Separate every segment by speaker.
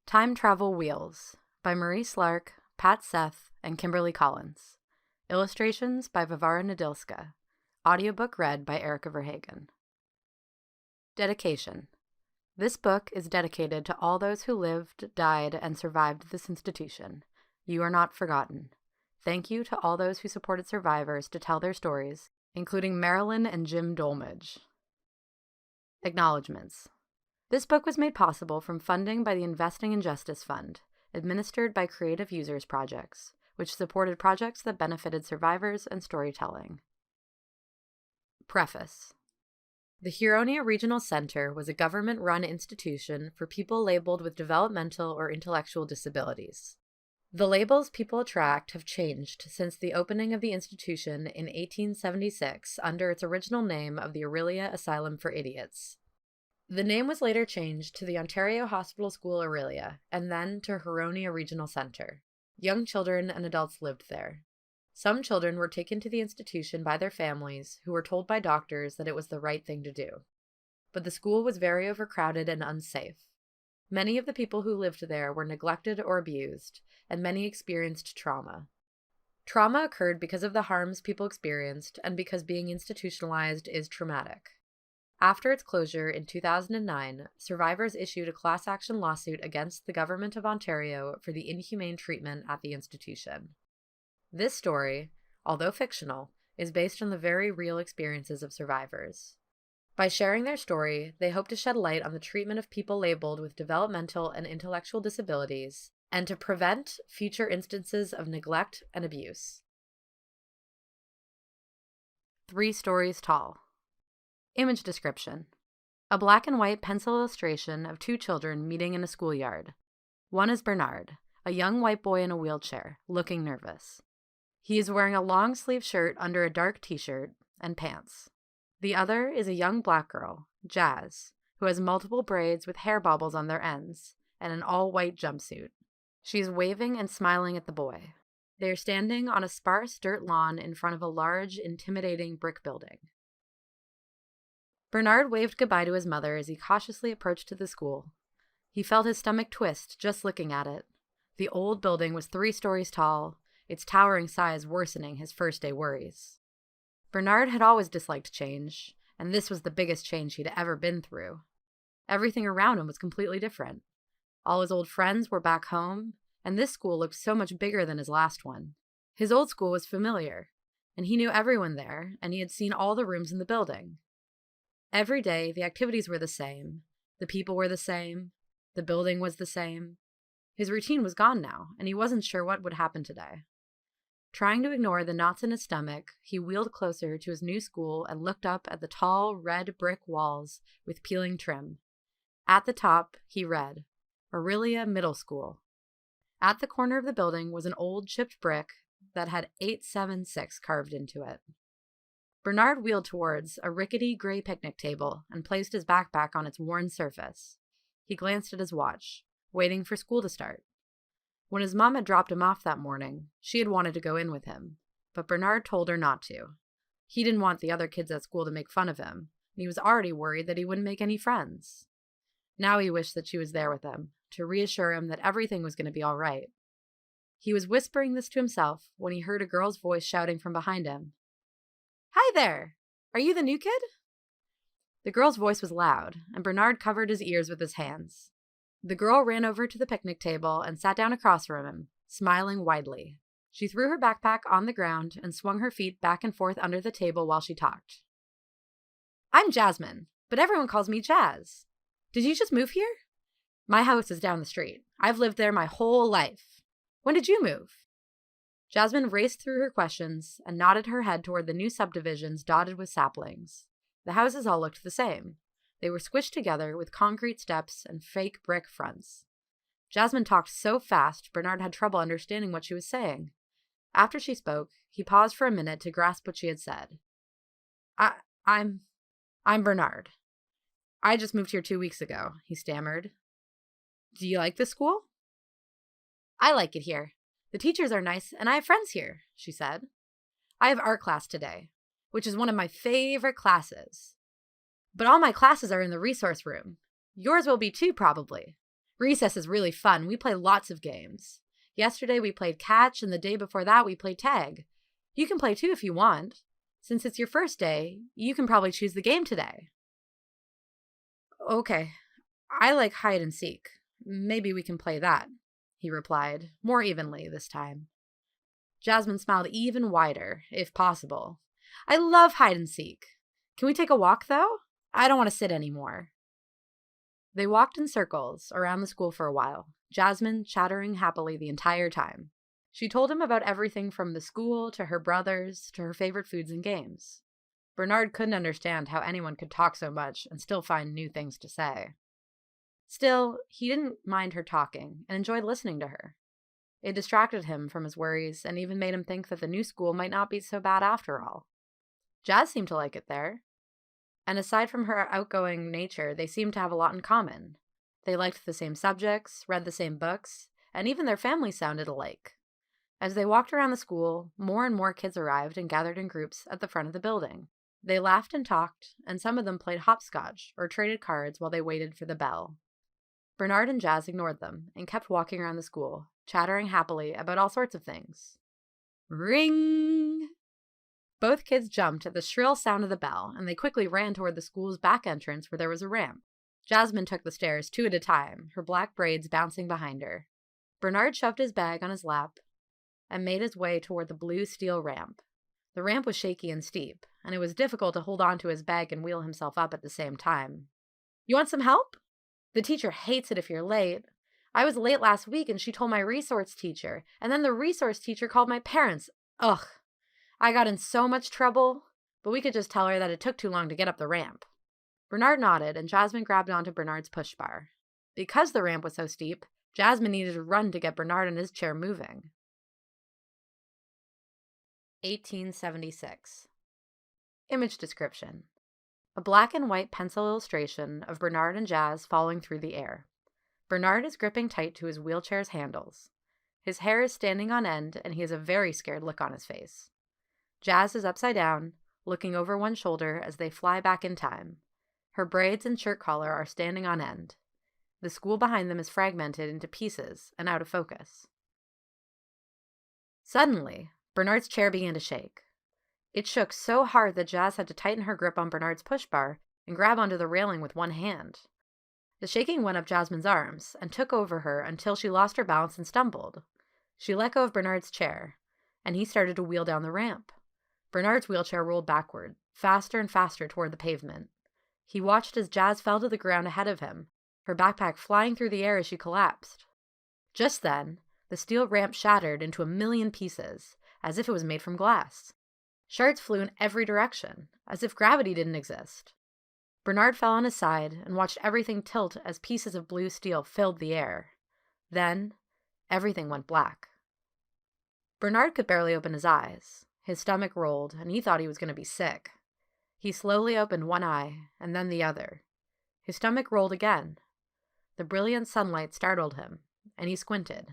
Speaker 1: Time Travel Wheels by Marie Slark, Pat Seth, and Kimberly Collins. Illustrations by Vivara Nadilska. Audiobook read by Erika Verhagen. Dedication. This book is dedicated to all those who lived, died, and survived this institution. You are not forgotten. Thank you to all those who supported survivors to tell their stories, including Marilyn and Jim Dolmage. Acknowledgements. This book was made possible from funding by the Investing in Justice Fund, administered by Creative Users Projects, which supported projects that benefited survivors and storytelling. Preface. The Huronia Regional Center was a government-run institution for people labeled with developmental or intellectual disabilities. The labels people attract have changed since the opening of the institution in 1876 under its original name of the Aurelia Asylum for Idiots. The name was later changed to the Ontario Hospital School Aurelia, and then to Huronia Regional Center. Young children and adults lived there. Some children were taken to the institution by their families, who were told by doctors that it was the right thing to do. But the school was very overcrowded and unsafe. Many of the people who lived there were neglected or abused, and many experienced trauma. Trauma occurred because of the harms people experienced and because being institutionalized is traumatic. After its closure in 2009, survivors issued a class action lawsuit against the Government of Ontario for the inhumane treatment at the institution. This story, although fictional, is based on the very real experiences of survivors. By sharing their story, they hope to shed light on the treatment of people labeled with developmental and intellectual disabilities and to prevent future instances of neglect and abuse. 3 stories tall. Image description. A black and white pencil illustration of 2 children meeting in a schoolyard. One is Bernard, a young white boy in a wheelchair, looking nervous. He is wearing a long-sleeve shirt under a dark t-shirt and pants. The other is a young black girl, Jazz, who has multiple braids with hair baubles on their ends and an all-white jumpsuit. She is waving and smiling at the boy. They are standing on a sparse dirt lawn in front of a large, intimidating brick building. Bernard waved goodbye to his mother as he cautiously approached the school. He felt his stomach twist just looking at it. The old building was 3 stories tall, its towering size worsening his first-day worries. Bernard had always disliked change, and this was the biggest change he'd ever been through. Everything around him was completely different. All his old friends were back home, and this school looked so much bigger than his last one. His old school was familiar, and he knew everyone there, and he had seen all the rooms in the building. Every day, the activities were the same, the people were the same, the building was the same. His routine was gone now, and he wasn't sure what would happen today. Trying to ignore the knots in his stomach, he wheeled closer to his new school and looked up at the tall, red brick walls with peeling trim. At the top, he read, Aurelia Middle School. At the corner of the building was an old chipped brick that had 876 carved into it. Bernard wheeled towards a rickety gray picnic table and placed his backpack on its worn surface. He glanced at his watch, waiting for school to start. When his mom had dropped him off that morning, she had wanted to go in with him, but Bernard told her not to. He didn't want the other kids at school to make fun of him, and he was already worried that he wouldn't make any friends. Now he wished that she was there with him, to reassure him that everything was going to be all right. He was whispering this to himself when he heard a girl's voice shouting from behind him. Hi there! Are you the new kid? The girl's voice was loud, and Bernard covered his ears with his hands. The girl ran over to the picnic table and sat down across from him, smiling widely. She threw her backpack on the ground and swung her feet back and forth under the table while she talked. I'm Jasmine, but everyone calls me Jazz. Did you just move here? My house is down the street. I've lived there my whole life. When did you move? Jasmine raced through her questions and nodded her head toward the new subdivisions dotted with saplings. The houses all looked the same. They were squished together with concrete steps and fake brick fronts. Jasmine talked so fast, Bernard had trouble understanding what she was saying. After she spoke, he paused for a minute to grasp what she had said. I'm Bernard. I just moved here 2 weeks ago, he stammered. Do you like this school? I like it here. The teachers are nice, and I have friends here, she said. I have art class today, which is one of my favorite classes. But all my classes are in the resource room. Yours will be too, probably. Recess is really fun. We play lots of games. Yesterday we played catch, and the day before that we played tag. You can play too if you want. Since it's your first day, you can probably choose the game today. Okay, I like hide and seek. Maybe we can play that, he replied, more evenly this time. Jasmine smiled even wider, if possible. I love hide and seek. Can we take a walk, though? I don't want to sit anymore. They walked in circles around the school for a while, Jasmine chattering happily the entire time. She told him about everything from the school to her brothers to her favorite foods and games. Bernard couldn't understand how anyone could talk so much and still find new things to say. Still, he didn't mind her talking and enjoyed listening to her. It distracted him from his worries and even made him think that the new school might not be so bad after all. Jazz seemed to like it there. And aside from her outgoing nature, they seemed to have a lot in common. They liked the same subjects, read the same books, and even their families sounded alike. As they walked around the school, more and more kids arrived and gathered in groups at the front of the building. They laughed and talked, and some of them played hopscotch or traded cards while they waited for the bell. Bernard and Jazz ignored them and kept walking around the school, chattering happily about all sorts of things. Ring! Both kids jumped at the shrill sound of the bell, and they quickly ran toward the school's back entrance where there was a ramp. Jasmine took the stairs 2 at a time, her black braids bouncing behind her. Bernard shoved his bag on his lap and made his way toward the blue steel ramp. The ramp was shaky and steep, and it was difficult to hold on to his bag and wheel himself up at the same time. You want some help? The teacher hates it if you're late. I was late last week and she told my resource teacher, and then the resource teacher called my parents. Ugh. I got in so much trouble, but we could just tell her that it took too long to get up the ramp. Bernard nodded, and Jasmine grabbed onto Bernard's push bar. Because the ramp was so steep, Jasmine needed to run to get Bernard and his chair moving. 1876. Image description. A black and white pencil illustration of Bernard and Jazz falling through the air. Bernard is gripping tight to his wheelchair's handles. His hair is standing on end, and he has a very scared look on his face. Jazz is upside down, looking over one shoulder as they fly back in time. Her braids and shirt collar are standing on end. The school behind them is fragmented into pieces and out of focus. Suddenly, Bernard's chair began to shake. It shook so hard that Jazz had to tighten her grip on Bernard's push bar and grab onto the railing with one hand. The shaking went up Jasmine's arms and took over her until she lost her balance and stumbled. She let go of Bernard's chair, and he started to wheel down the ramp. Bernard's wheelchair rolled backward, faster and faster toward the pavement. He watched as Jazz fell to the ground ahead of him, her backpack flying through the air as she collapsed. Just then, the steel ramp shattered into a million pieces, as if it was made from glass. Shards flew in every direction, as if gravity didn't exist. Bernard fell on his side and watched everything tilt as pieces of blue steel filled the air. Then, everything went black. Bernard could barely open his eyes. His stomach rolled, and he thought he was going to be sick. He slowly opened one eye, and then the other. His stomach rolled again. The brilliant sunlight startled him, and he squinted,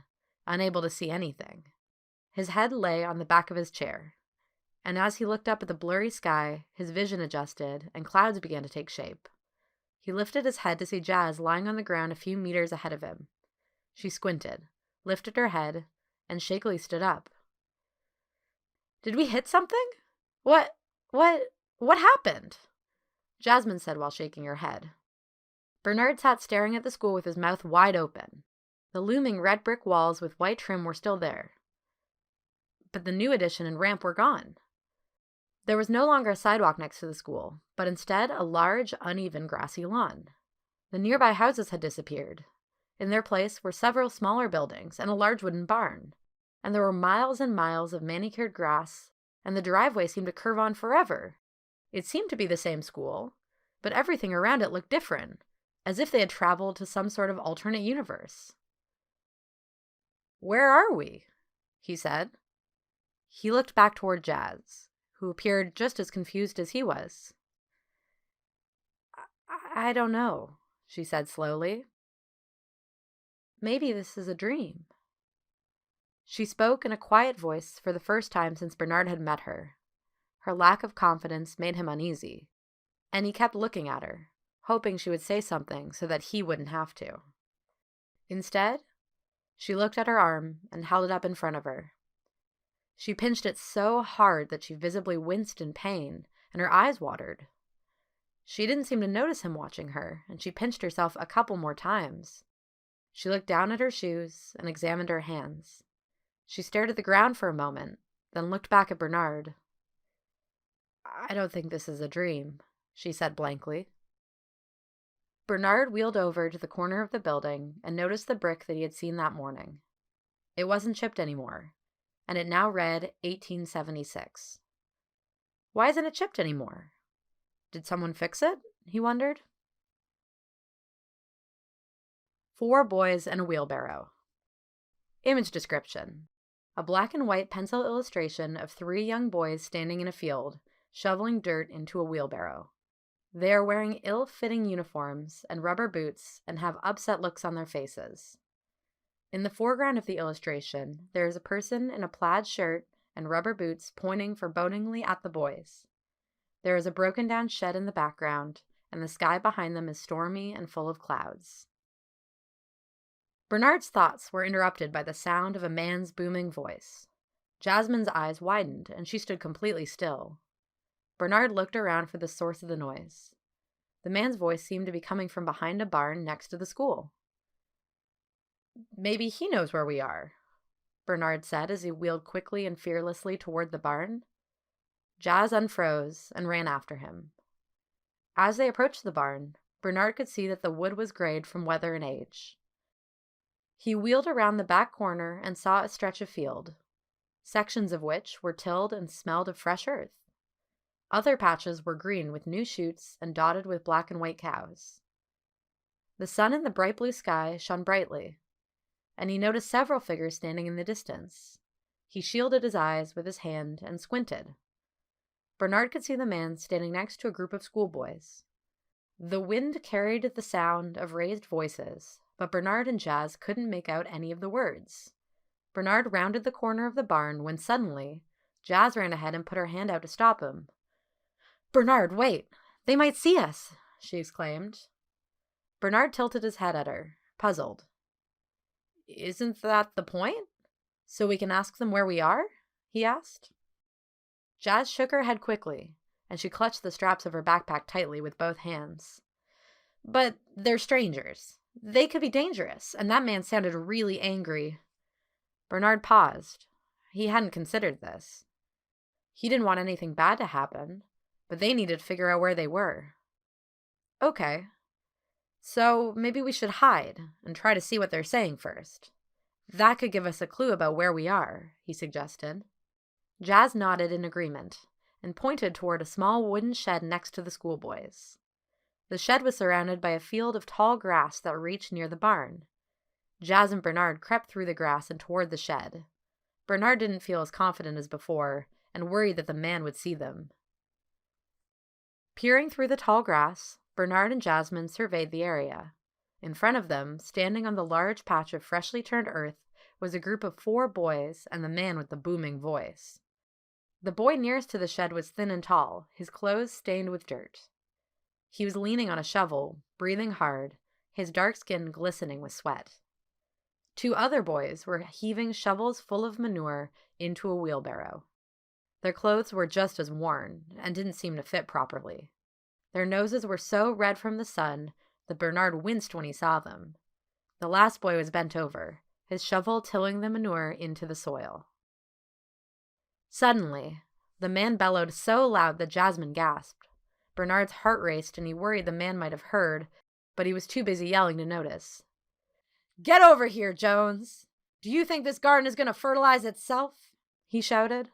Speaker 1: unable to see anything. His head lay on the back of his chair, and as he looked up at the blurry sky, his vision adjusted, and clouds began to take shape. He lifted his head to see Jazz lying on the ground a few meters ahead of him. She squinted, lifted her head, and shakily stood up. Did we hit something? What happened? Jasmine said while shaking her head. Bernard sat staring at the school with his mouth wide open. The looming red brick walls with white trim were still there. But the new addition and ramp were gone. There was no longer a sidewalk next to the school, but instead a large, uneven grassy lawn. The nearby houses had disappeared. In their place were several smaller buildings and a large wooden barn. And there were miles and miles of manicured grass, and the driveway seemed to curve on forever. It seemed to be the same school, but everything around it looked different, as if they had traveled to some sort of alternate universe. Where are we? He said. He looked back toward Jazz, who appeared just as confused as he was. I don't know, she said slowly. Maybe this is a dream. She spoke in a quiet voice for the first time since Bernard had met her. Her lack of confidence made him uneasy, and he kept looking at her, hoping she would say something so that he wouldn't have to. Instead, she looked at her arm and held it up in front of her. She pinched it so hard that she visibly winced in pain, and her eyes watered. She didn't seem to notice him watching her, and she pinched herself a couple more times. She looked down at her shoes and examined her hands. She stared at the ground for a moment, then looked back at Bernard. "I don't think this is a dream," she said blankly. Bernard wheeled over to the corner of the building and noticed the brick that he had seen that morning. It wasn't chipped anymore, and it now read 1876. Why isn't it chipped anymore? Did someone fix it? He wondered. 4 boys and a wheelbarrow. Image description. A black and white pencil illustration of 3 young boys standing in a field, shoveling dirt into a wheelbarrow. They are wearing ill-fitting uniforms and rubber boots and have upset looks on their faces. In the foreground of the illustration, there is a person in a plaid shirt and rubber boots pointing forebodingly at the boys. There is a broken-down shed in the background, and the sky behind them is stormy and full of clouds. Bernard's thoughts were interrupted by the sound of a man's booming voice. Jasmine's eyes widened, and she stood completely still. Bernard looked around for the source of the noise. The man's voice seemed to be coming from behind a barn next to the school. "Maybe he knows where we are," Bernard said as he wheeled quickly and fearlessly toward the barn. Jas unfroze and ran after him. As they approached the barn, Bernard could see that the wood was grayed from weather and age. He wheeled around the back corner and saw a stretch of field, sections of which were tilled and smelled of fresh earth. Other patches were green with new shoots and dotted with black and white cows. The sun in the bright blue sky shone brightly, and he noticed several figures standing in the distance. He shielded his eyes with his hand and squinted. Bernard could see the man standing next to a group of schoolboys. The wind carried the sound of raised voices, but Bernard and Jas couldn't make out any of the words. Bernard rounded the corner of the barn when suddenly, Jas ran ahead and put her hand out to stop him. "Bernard, wait! They might see us!" she exclaimed. Bernard tilted his head at her, puzzled. "Isn't that the point? So we can ask them where we are?" he asked. Jas shook her head quickly, and she clutched the straps of her backpack tightly with both hands. "But they're strangers. They could be dangerous, and that man sounded really angry." Bernard paused. He hadn't considered this. He didn't want anything bad to happen, but they needed to figure out where they were. "Okay. So maybe we should hide and try to see what they're saying first. That could give us a clue about where we are," he suggested. Jas nodded in agreement and pointed toward a small wooden shed next to the schoolboys. The shed was surrounded by a field of tall grass that reached near the barn. Jas and Bernard crept through the grass and toward the shed. Bernard didn't feel as confident as before and worried that the man would see them. Peering through the tall grass, Bernard and Jasmine surveyed the area. In front of them, standing on the large patch of freshly turned earth, was a group of 4 boys and the man with the booming voice. The boy nearest to the shed was thin and tall, his clothes stained with dirt. He was leaning on a shovel, breathing hard, his dark skin glistening with sweat. 2 other boys were heaving shovels full of manure into a wheelbarrow. Their clothes were just as worn and didn't seem to fit properly. Their noses were so red from the sun that Bernard winced when he saw them. The last boy was bent over, his shovel tilling the manure into the soil. Suddenly, the man bellowed so loud that Jasmine gasped. Bernard's heart raced and he worried the man might have heard, but he was too busy yelling to notice. "Get over here, Jones! Do you think this garden is going to fertilize itself?" he shouted.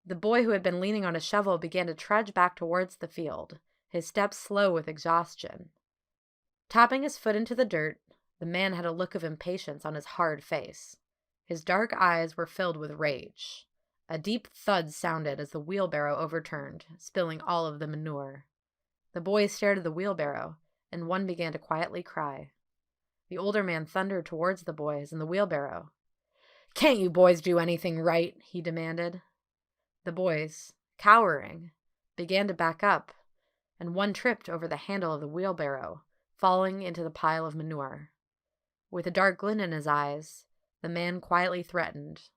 Speaker 1: The boy who had been leaning on a shovel began to trudge back towards the field, his steps slow with exhaustion. Tapping his foot into the dirt, the man had a look of impatience on his hard face. His dark eyes were filled with rage. A deep thud sounded as the wheelbarrow overturned, spilling all of the manure. The boys stared at the wheelbarrow, and one began to quietly cry. The older man thundered towards the boys and the wheelbarrow. "Can't you boys do anything right?" he demanded. The boys, cowering, began to back up, and one tripped over the handle of the wheelbarrow, falling into the pile of manure. With a dark glint in his eyes, the man quietly threatened,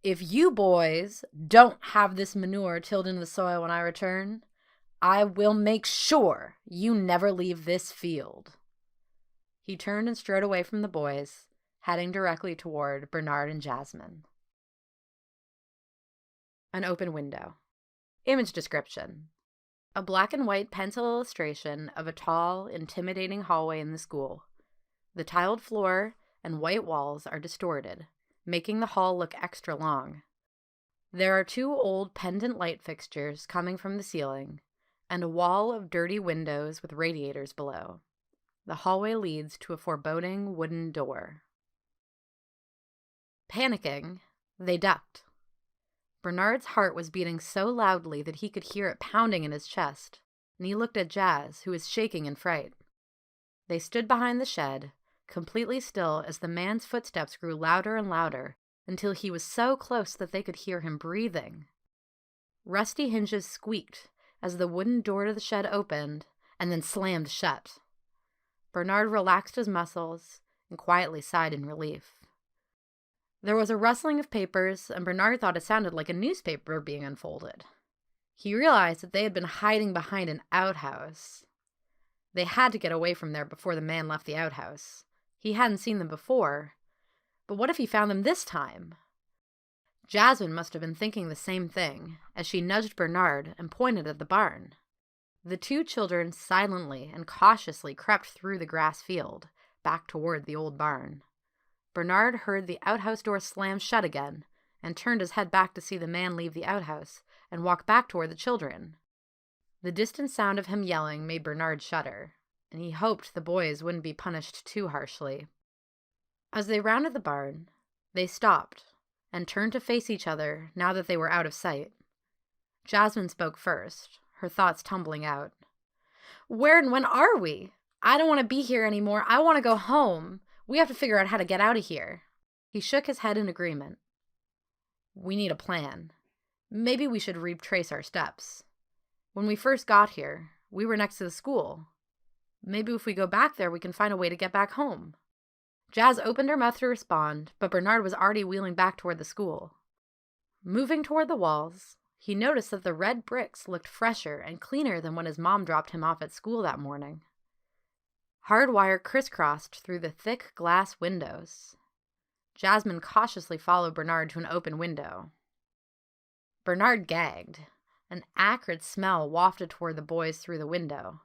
Speaker 1: "If you boys don't have this manure tilled into the soil when I return, I will make sure you never leave this field." He turned and strode away from the boys, heading directly toward Bernard and Jasmine. An open window. Image description. A black and white pencil illustration of a tall, intimidating hallway in the school. The tiled floor and white walls are distorted, making the hall look extra long. There are 2 old pendant light fixtures coming from the ceiling, and a wall of dirty windows with radiators below. The hallway leads to a foreboding wooden door. Panicking, they ducked. Bernard's heart was beating so loudly that he could hear it pounding in his chest, and he looked at Jazz, who was shaking in fright. They stood behind the shed, completely still as the man's footsteps grew louder and louder until he was so close that they could hear him breathing. Rusty hinges squeaked as the wooden door to the shed opened and then slammed shut. Bernard relaxed his muscles and quietly sighed in relief. There was a rustling of papers, and Bernard thought it sounded like a newspaper being unfolded. He realized that they had been hiding behind an outhouse. They had to get away from there before the man left the outhouse. He hadn't seen them before, but what if he found them this time? Jasmine must have been thinking the same thing as she nudged Bernard and pointed at the barn. The 2 children silently and cautiously crept through the grass field, back toward the old barn. Bernard heard the outhouse door slam shut again and turned his head back to see the man leave the outhouse and walk back toward the children. The distant sound of him yelling made Bernard shudder, and he hoped the boys wouldn't be punished too harshly. As they rounded the barn, they stopped and turned to face each other now that they were out of sight. Jasmine spoke first, her thoughts tumbling out. "Where and when are we? I don't want to be here anymore. I want to go home. We have to figure out how to get out of here." He shook his head in agreement. "We need a plan. Maybe we should retrace our steps. When we first got here, we were next to the school. Maybe if we go back there, we can find a way to get back home." Jazz opened her mouth to respond, but Bernard was already wheeling back toward the school. Moving toward the walls, he noticed that the red bricks looked fresher and cleaner than when his mom dropped him off at school that morning. Hardwire crisscrossed through the thick glass windows. Jasmine cautiously followed Bernard to an open window. Bernard gagged. An acrid smell wafted toward the boys through the window.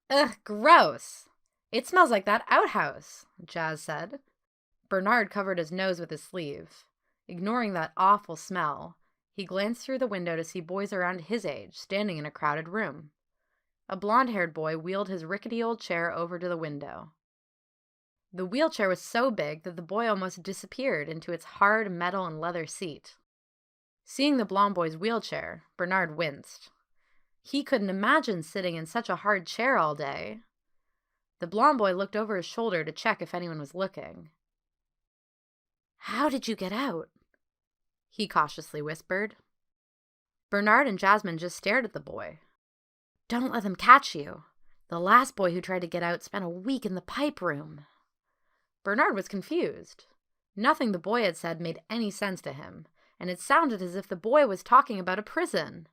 Speaker 1: "Ugh, gross! It smells like that outhouse," Jazz said. Bernard covered his nose with his sleeve. Ignoring that awful smell, he glanced through the window to see boys around his age standing in a crowded room. A blonde-haired boy wheeled his rickety old chair over to the window. The wheelchair was so big that the boy almost disappeared into its hard metal and leather seat. Seeing the blonde boy's wheelchair, Bernard winced. He couldn't imagine sitting in such a hard chair all day. The blonde boy looked over his shoulder to check if anyone was looking. "How did you get out?" he cautiously whispered. Bernard and Jasmine just stared at the boy. "Don't let them catch you. The last boy who tried to get out spent a week in the pipe room." Bernard was confused. Nothing the boy had said made any sense to him, and it sounded as if the boy was talking about a prison.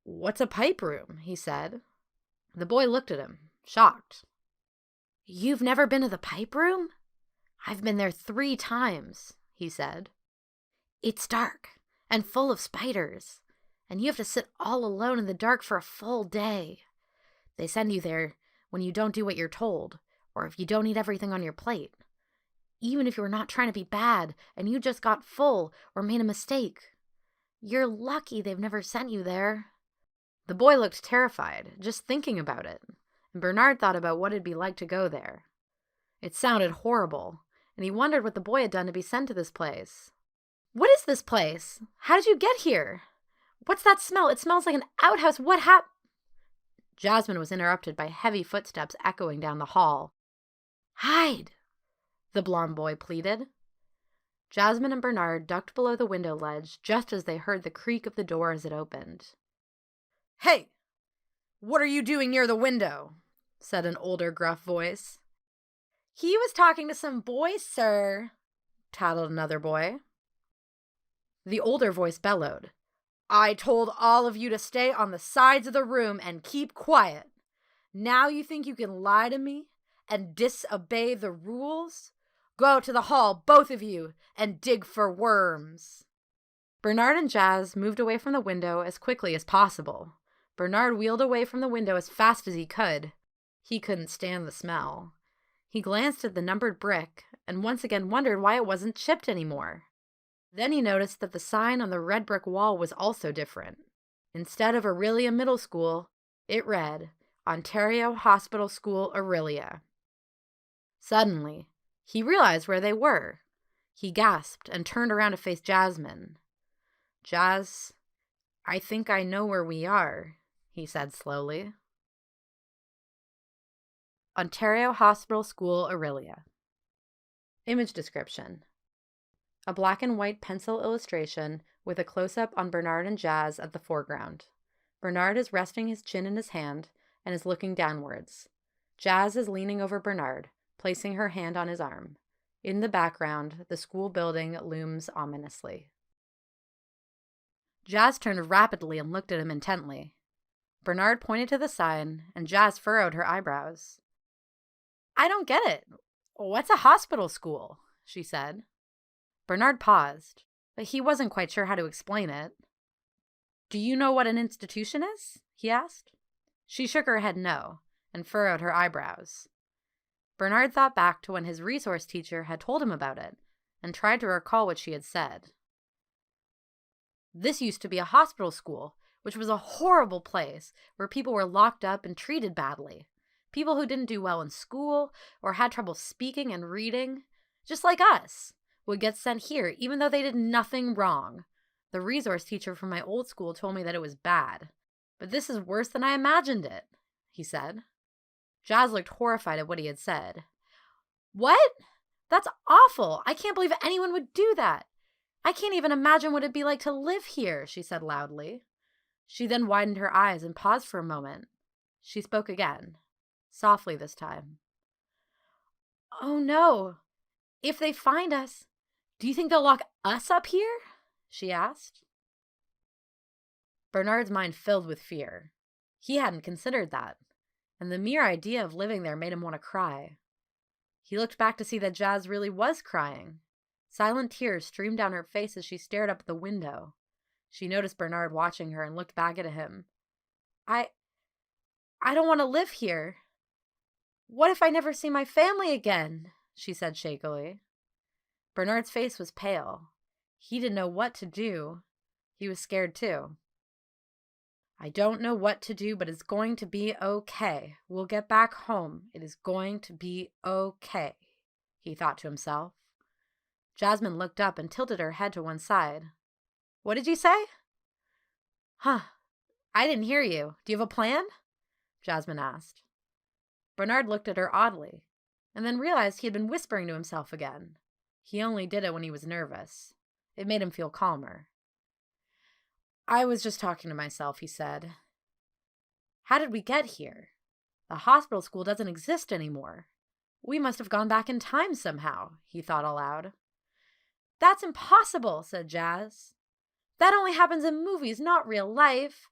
Speaker 1: "What's a pipe room?" he said. The boy looked at him, shocked. "You've never been to the pipe room? I've been there 3 times, he said. "It's dark and full of spiders, and you have to sit all alone in the dark for a full day. They send you there when you don't do what you're told, or if you don't eat everything on your plate. Even if you're not trying to be bad and you just got full or made a mistake. You're lucky they've never sent you there." The boy looked terrified, just thinking about it, and Bernard thought about what it'd be like to go there. It sounded horrible, and he wondered what the boy had done to be sent to this place. "What is this place? How did you get here? What's that smell? It smells like an outhouse. What happened?" Jasmine was interrupted by heavy footsteps echoing down the hall. "Hide!" the blonde boy pleaded. Jasmine and Bernard ducked below the window ledge just as they heard the creak of the door as it opened. "Hey! What are you doing near the window?" said an older, gruff voice. He was talking to some boy, sir, tattled another boy. The older voice bellowed, I told all of you to stay on the sides of the room and keep quiet. Now you think you can lie to me and disobey the rules? Go to the hall, both of you, and dig for worms. Bernard and Jazz moved away from the window as quickly as possible. Bernard wheeled away from the window as fast as he could. He couldn't stand the smell. He glanced at the numbered brick and once again wondered why it wasn't chipped anymore. Then he noticed that the sign on the red brick wall was also different. Instead of Aurelia Middle School, it read, Ontario Hospital School, Aurelia. Suddenly, he realized where they were. He gasped and turned around to face Jasmine. Jazz, I think I know where we are, he said slowly. Ontario Hospital School, Aurelia. Image description. A black and white pencil illustration with a close-up on Bernard and Jazz at the foreground. Bernard is resting his chin in his hand and is looking downwards. Jazz is leaning over Bernard, placing her hand on his arm. In the background, the school building looms ominously. Jazz turned rapidly and looked at him intently. Bernard pointed to the sign, and Jazz furrowed her eyebrows. I don't get it. What's a hospital school? She said. Bernard paused, but he wasn't quite sure how to explain it. Do you know what an institution is? He asked. She shook her head no, and furrowed her eyebrows. Bernard thought back to when his resource teacher had told him about it, and tried to recall what she had said. This used to be a hospital school, which was a horrible place where people were locked up and treated badly. People who didn't do well in school or had trouble speaking and reading, just like us, would get sent here even though they did nothing wrong. The resource teacher from my old school told me that it was bad. But this is worse than I imagined it, he said. Jazz looked horrified at what he had said. What? That's awful. I can't believe anyone would do that. I can't even imagine what it'd be like to live here, she said loudly. She then widened her eyes and paused for a moment. She spoke again, softly this time. Oh no. If they find us, do you think they'll lock us up here? She asked. Bernard's mind filled with fear. He hadn't considered that, and the mere idea of living there made him want to cry. He looked back to see that Jazz really was crying. Silent tears streamed down her face as she stared up at the window. She noticed Bernard watching her and looked back at him. I don't want to live here. What if I never see my family again? She said shakily. Bernard's face was pale. He didn't know what to do. He was scared too. I don't know what to do, but it's going to be okay. We'll get back home. It is going to be okay, he thought to himself. Jasmine looked up and tilted her head to one side. What did you say? Huh. I didn't hear you. Do you have a plan? Jasmine asked. Bernard looked at her oddly, and then realized he had been whispering to himself again. He only did it when he was nervous. It made him feel calmer. I was just talking to myself, he said. How did we get here? The hospital school doesn't exist anymore. We must have gone back in time somehow, he thought aloud. That's impossible, said Jazz. That only happens in movies, not real life.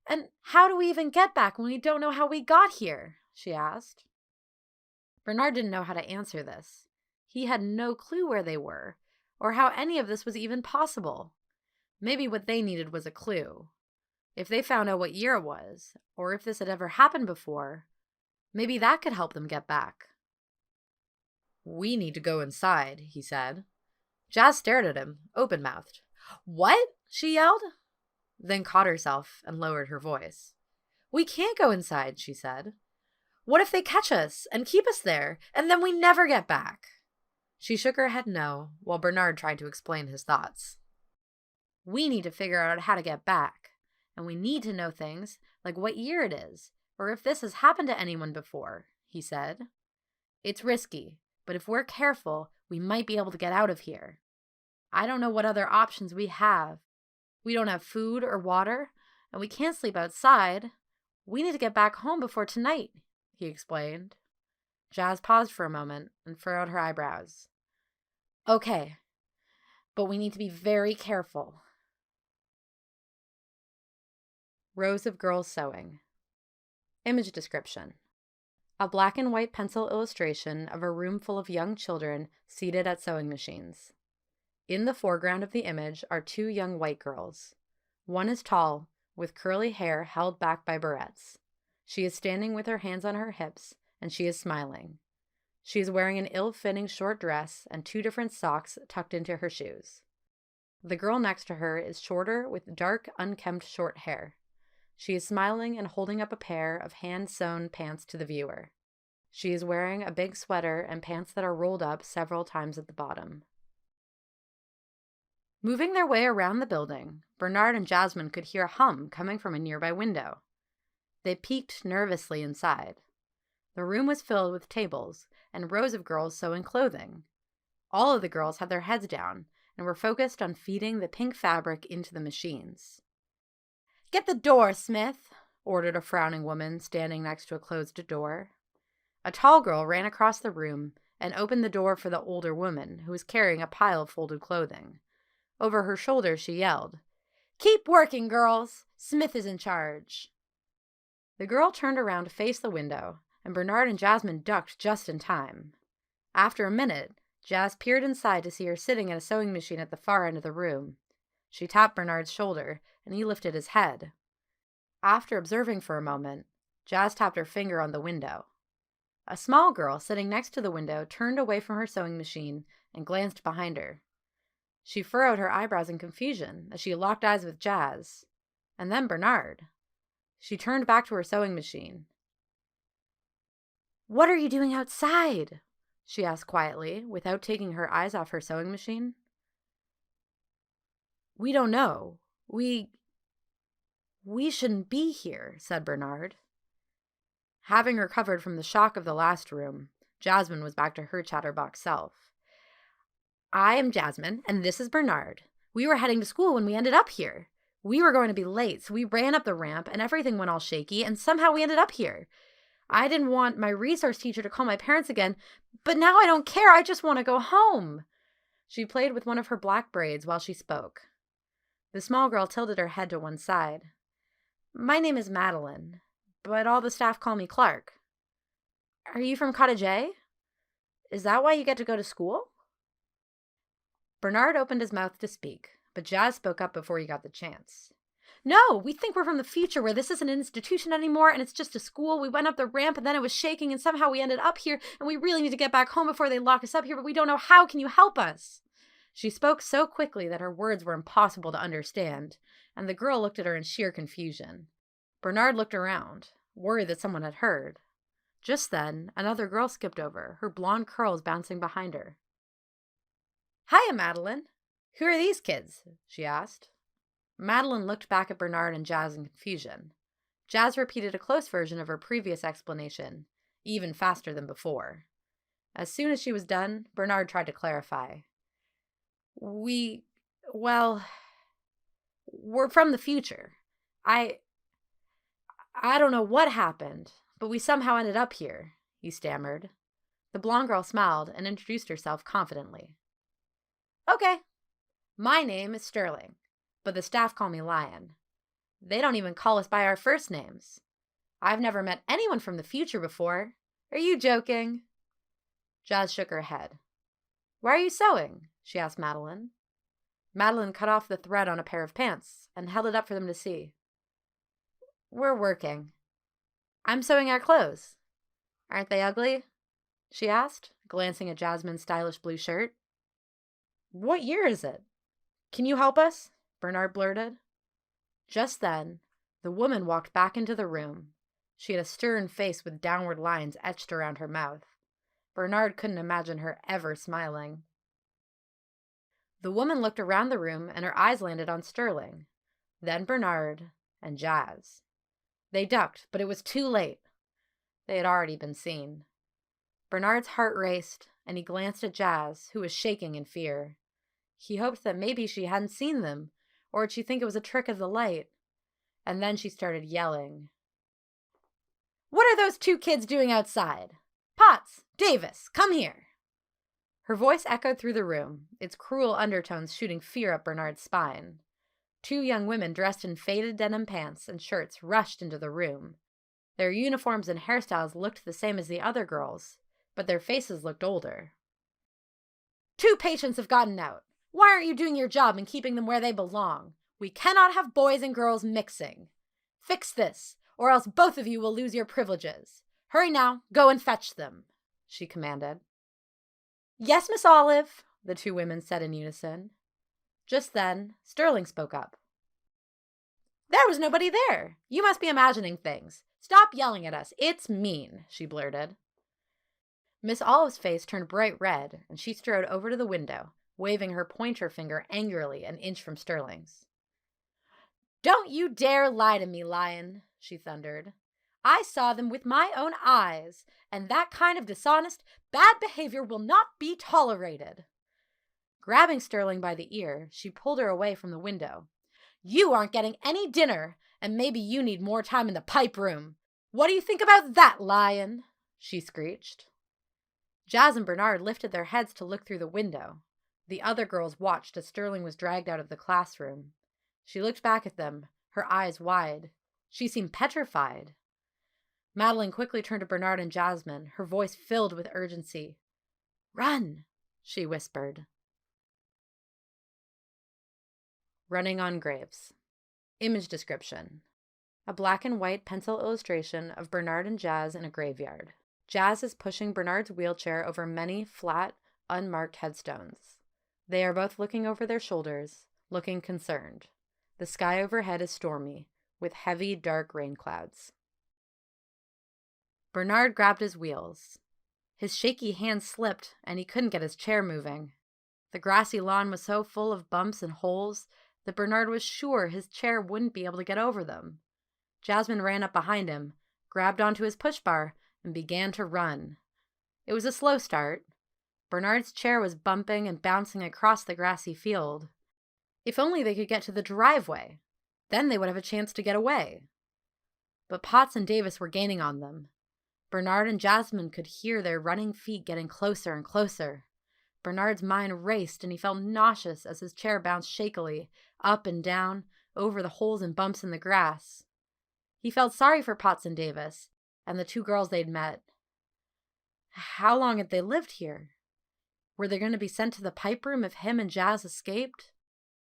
Speaker 1: And how do we even get back when we don't know how we got here? She asked. Bernard didn't know how to answer this. He had no clue where they were, or how any of this was even possible. Maybe what they needed was a clue. If they found out what year it was, or if this had ever happened before, maybe that could help them get back. We need to go inside, he said. Jazz stared at him, open-mouthed. What? She yelled, then caught herself and lowered her voice. We can't go inside, she said. What if they catch us and keep us there, and then we never get back? She shook her head no, while Bernard tried to explain his thoughts. We need to figure out how to get back, and we need to know things like what year it is, or if this has happened to anyone before, he said. It's risky, but if we're careful, we might be able to get out of here. I don't know what other options we have. We don't have food or water, and we can't sleep outside. We need to get back home before tonight, he explained. Jazz paused for a moment and furrowed her eyebrows. Okay, but we need to be very careful. Rows of girls sewing. Image description. A black and white pencil illustration of a room full of young children seated at sewing machines. In the foreground of the image are two young white girls. One is tall, with curly hair held back by barrettes. She is standing with her hands on her hips, and she is smiling. She is wearing an ill-fitting short dress and two different socks tucked into her shoes. The girl next to her is shorter with dark, unkempt short hair. She is smiling and holding up a pair of hand-sewn pants to the viewer. She is wearing a big sweater and pants that are rolled up several times at the bottom. Moving their way around the building, Bernard and Jasmine could hear a hum coming from a nearby window. They peeked nervously inside. The room was filled with tables and rows of girls sewing clothing. All of the girls had their heads down and were focused on feeding the pink fabric into the machines. "Get the door, Smith," ordered a frowning woman standing next to a closed door. A tall girl ran across the room and opened the door for the older woman, who was carrying a pile of folded clothing. Over her shoulder, she yelled, "Keep working, girls! Smith is in charge." The girl turned around to face the window, and Bernard and Jasmine ducked just in time. After a minute, Jazz peered inside to see her sitting at a sewing machine at the far end of the room. She tapped Bernard's shoulder, and he lifted his head. After observing for a moment, Jazz tapped her finger on the window. A small girl sitting next to the window turned away from her sewing machine and glanced behind her. She furrowed her eyebrows in confusion as she locked eyes with Jazz, and then Bernard. She turned back to her sewing machine. "What are you doing outside?" she asked quietly, without taking her eyes off her sewing machine. "We don't know. We shouldn't be here," said Bernard. Having recovered from the shock of the last room, Jasmine was back to her chatterbox self. "I am Jasmine, and this is Bernard. We were heading to school when we ended up here. We were going to be late, so we ran up the ramp, and everything went all shaky, and somehow we ended up here. I didn't want my resource teacher to call my parents again, but now I don't care. I just want to go home." She played with one of her black braids while she spoke. The small girl tilted her head to one side. "My name is Madeline, but all the staff call me Clark. Are you from Cottage A? Is that why you get to go to school?" Bernard opened his mouth to speak, but Jazz spoke up before he got the chance. "No, we think we're from the future where this isn't an institution anymore and it's just a school. We went up the ramp and then it was shaking and somehow we ended up here and we really need to get back home before they lock us up here, but we don't know how. Can you help us?" She spoke so quickly that her words were impossible to understand, and the girl looked at her in sheer confusion. Bernard looked around, worried that someone had heard. Just then, another girl skipped over, her blonde curls bouncing behind her. "Hiya, Madeline. Who are these kids?" she asked. Madeline looked back at Bernard and Jazz in confusion. Jazz repeated a close version of her previous explanation, even faster than before. As soon as she was done, Bernard tried to clarify. Well, we're from the future. I don't know what happened, but we somehow ended up here," he stammered. The blonde girl smiled and introduced herself confidently. "Okay, my name is Sterling, but the staff call me Lion. They don't even call us by our first names. I've never met anyone from the future before. Are you joking?" Jazz shook her head. "Why are you sewing?" she asked Madeline. Madeline cut off the thread on a pair of pants and held it up for them to see. "We're working. I'm sewing our clothes. Aren't they ugly?" she asked, glancing at Jasmine's stylish blue shirt. "What year is it? Can you help us?" Bernard blurted. Just then, the woman walked back into the room. She had a stern face with downward lines etched around her mouth. Bernard couldn't imagine her ever smiling. The woman looked around the room and her eyes landed on Sterling, then Bernard, and Jazz. They ducked, but it was too late. They had already been seen. Bernard's heart raced, and he glanced at Jazz, who was shaking in fear. He hoped that maybe she hadn't seen them, or would she think it was a trick of the light? And then she started yelling. "What are those two kids doing outside? Potts! Davis! Come here! Her voice echoed through the room, its cruel undertones shooting fear up Bernard's spine. Two young women dressed in faded denim pants and shirts rushed into the room. Their uniforms and hairstyles looked the same as the other girls, but their faces looked older. Two patients have gotten out. Why aren't you doing your job and keeping them where they belong? We cannot have boys and girls mixing. Fix this, or else both of you will lose your privileges. Hurry now, go and fetch them, she commanded. Yes, Miss Olive, the two women said in unison. Just then, Sterling spoke up. There was nobody there. You must be imagining things. Stop yelling at us. It's mean, she blurted. Miss Olive's face turned bright red, and she strode over to the window, waving her pointer finger angrily an inch from Sterling's. Don't you dare lie to me, lion, she thundered. I saw them with my own eyes, and that kind of dishonest, bad behavior will not be tolerated. Grabbing Sterling by the ear, she pulled her away from the window. You aren't getting any dinner, and maybe you need more time in the pipe room. What do you think about that, lion? She screeched. Jazz and Bernard lifted their heads to look through the window. The other girls watched as Sterling was dragged out of the classroom. She looked back at them, her eyes wide. She seemed petrified. Madeline quickly turned to Bernard and Jasmine, her voice filled with urgency. Run, she whispered. Running on Graves. Image description. A black and white pencil illustration of Bernard and Jazz in a graveyard. Jazz is pushing Bernard's wheelchair over many flat, unmarked headstones. They are both looking over their shoulders, looking concerned. The sky overhead is stormy, with heavy, dark rain clouds. Bernard grabbed his wheels. His shaky hands slipped, and he couldn't get his chair moving. The grassy lawn was so full of bumps and holes that Bernard was sure his chair wouldn't be able to get over them. Jasmine ran up behind him, grabbed onto his push bar, and began to run. It was a slow start. Bernard's chair was bumping and bouncing across the grassy field. If only they could get to the driveway. Then they would have a chance to get away. But Potts and Davis were gaining on them. Bernard and Jasmine could hear their running feet getting closer and closer. Bernard's mind raced and he felt nauseous as his chair bounced shakily, up and down, over the holes and bumps in the grass. He felt sorry for Potts and Davis, and the two girls they'd met. How long had they lived here? Were they going to be sent to the pipe room if him and Jazz escaped?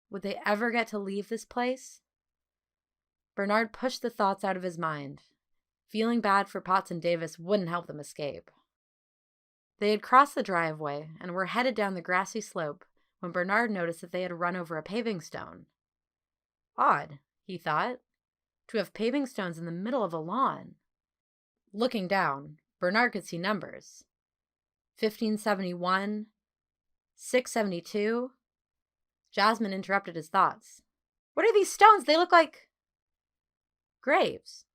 Speaker 1: Would they ever get to leave this place? Bernard pushed the thoughts out of his mind. Feeling bad for Potts and Davis wouldn't help them escape. They had crossed the driveway and were headed down the grassy slope when Bernard noticed that they had run over a paving stone. Odd, he thought, to have paving stones in the middle of a lawn. Looking down, Bernard could see numbers. 1571, 672. Jasmine interrupted his thoughts. What are these stones? They look like graves.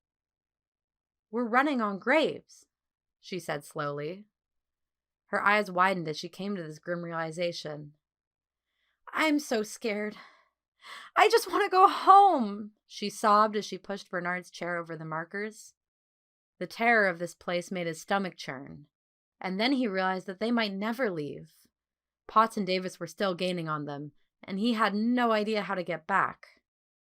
Speaker 1: We're running on graves, she said slowly. Her eyes widened as she came to this grim realization. I'm so scared. I just want to go home, she sobbed as she pushed Bernard's chair over the markers. The terror of this place made his stomach churn, and then he realized that they might never leave. Potts and Davis were still gaining on them, and he had no idea how to get back.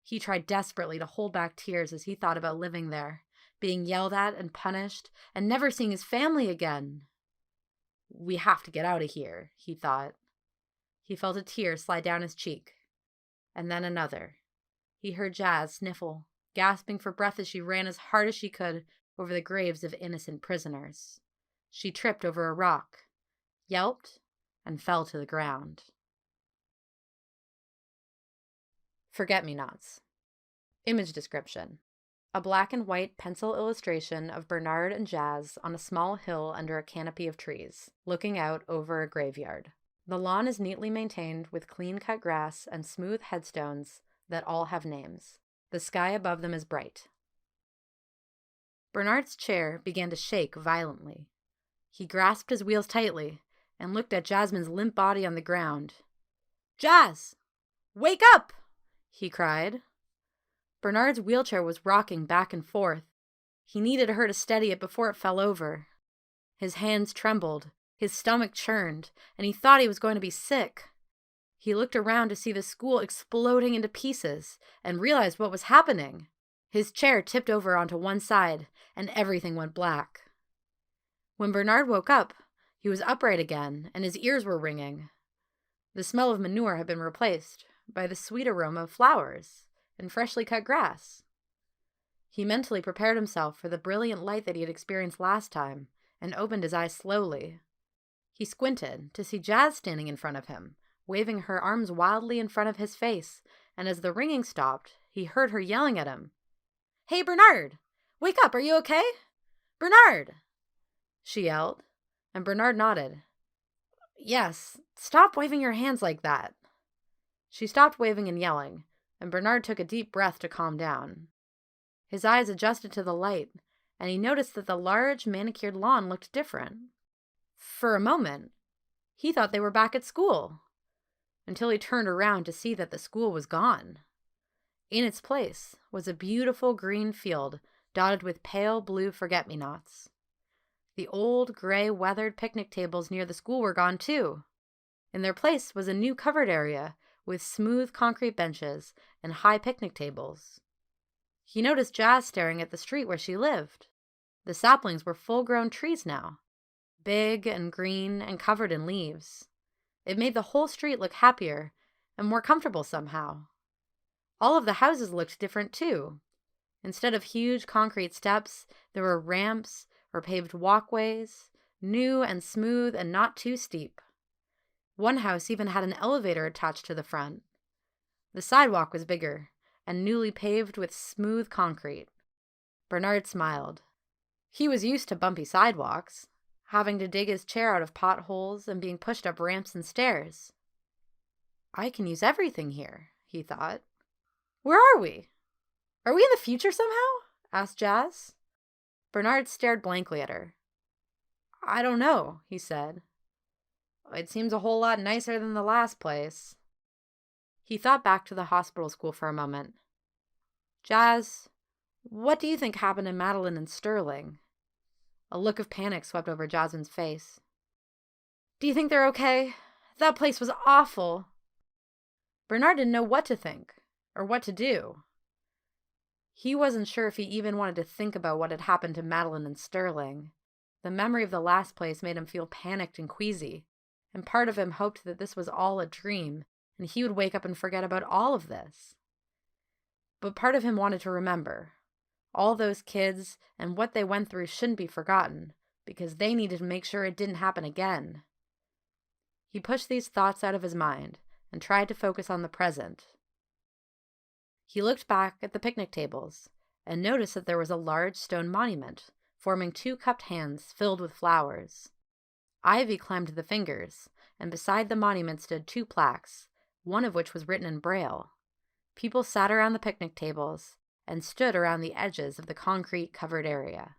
Speaker 1: He tried desperately to hold back tears as he thought about living there, being yelled at and punished, and never seeing his family again. We have to get out of here, he thought. He felt a tear slide down his cheek, and then another. He heard Jazz sniffle, gasping for breath as she ran as hard as she could over the graves of innocent prisoners. She tripped over a rock, yelped, and fell to the ground. Forget-me-nots. Image description. A black and white pencil illustration of Bernard and Jazz on a small hill under a canopy of trees, looking out over a graveyard. The lawn is neatly maintained with clean-cut grass and smooth headstones that all have names. The sky above them is bright. Bernard's chair began to shake violently. He grasped his wheels tightly and looked at Jasmine's limp body on the ground. Jazz! Wake up! He cried. Bernard's wheelchair was rocking back and forth. He needed her to steady it before it fell over. His hands trembled, his stomach churned, and he thought he was going to be sick. He looked around to see the school exploding into pieces and realized what was happening. His chair tipped over onto one side, and everything went black. When Bernard woke up, he was upright again, and his ears were ringing. The smell of manure had been replaced by the sweet aroma of flowers and freshly cut grass. He mentally prepared himself for the brilliant light that he had experienced last time and opened his eyes slowly. He squinted to see Jazz standing in front of him, waving her arms wildly in front of his face, and as the ringing stopped, he heard her yelling at him. "Hey, Bernard! Wake up, are you okay? Bernard!" she yelled, and Bernard nodded. "Yes, stop waving your hands like that." She stopped waving and yelling, and Bernard took a deep breath to calm down. His eyes adjusted to the light, and he noticed that the large, manicured lawn looked different. For a moment, he thought they were back at school, until he turned around to see that the school was gone. In its place was a beautiful green field dotted with pale blue forget-me-nots. The old, gray, weathered picnic tables near the school were gone too. In their place was a new covered area with smooth concrete benches and high picnic tables. He noticed Jazz staring at the street where she lived. The saplings were full-grown trees now, big and green and covered in leaves. It made the whole street look happier and more comfortable somehow. All of the houses looked different too. Instead of huge concrete steps, there were ramps or paved walkways, new and smooth and not too steep. One house even had an elevator attached to the front. The sidewalk was bigger and newly paved with smooth concrete. Bernard smiled. He was used to bumpy sidewalks, having to dig his chair out of potholes and being pushed up ramps and stairs. "I can use everything here," he thought. "Where are we? Are we in the future somehow?" asked Jazz. Bernard stared blankly at her. "I don't know," he said. "It seems a whole lot nicer than the last place." He thought back to the hospital school for a moment. "Jazz, what do you think happened to Madeline and Sterling?" A look of panic swept over Jasmine's face. "Do you think they're okay? That place was awful." Bernard didn't know what to think, or what to do. He wasn't sure if he even wanted to think about what had happened to Madeline and Sterling. The memory of the last place made him feel panicked and queasy, and part of him hoped that this was all a dream, and he would wake up and forget about all of this. But part of him wanted to remember. All those kids and what they went through shouldn't be forgotten, because they needed to make sure it didn't happen again. He pushed these thoughts out of his mind and tried to focus on the present. He looked back at the picnic tables and noticed that there was a large stone monument forming two cupped hands filled with flowers. Ivy climbed the fingers, and beside the monument stood two plaques, one of which was written in Braille. People sat around the picnic tables and stood around the edges of the concrete-covered area.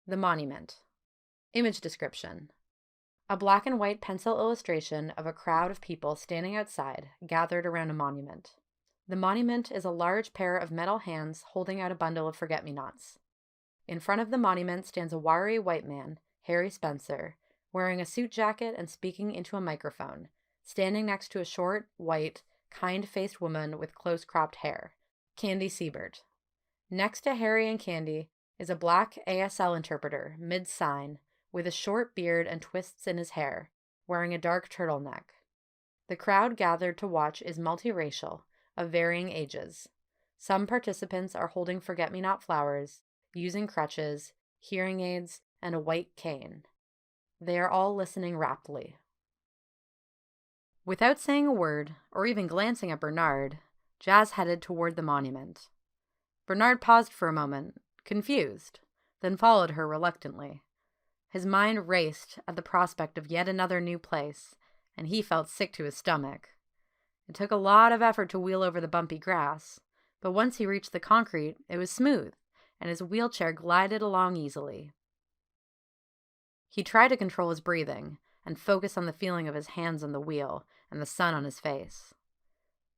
Speaker 1: The monument. Image description. A black and white pencil illustration of a crowd of people standing outside, gathered around a monument. The monument is a large pair of metal hands holding out a bundle of forget-me-nots. In front of the monument stands a wiry white man, Harry Spencer, wearing a suit jacket and speaking into a microphone, standing next to a short, white, kind-faced woman with close-cropped hair, Candy Siebert. Next to Harry and Candy is a black ASL interpreter, mid-sign, with a short beard and twists in his hair, wearing a dark turtleneck. The crowd gathered to watch is multiracial, of varying ages. Some participants are holding forget-me-not flowers, using crutches, hearing aids, and a white cane. They are all listening raptly. Without saying a word, or even glancing at Bernard, Jazz headed toward the monument. Bernard paused for a moment, confused, then followed her reluctantly. His mind raced at the prospect of yet another new place, and he felt sick to his stomach. It took a lot of effort to wheel over the bumpy grass, but once he reached the concrete, it was smooth, and his wheelchair glided along easily. He tried to control his breathing and focus on the feeling of his hands on the wheel and the sun on his face.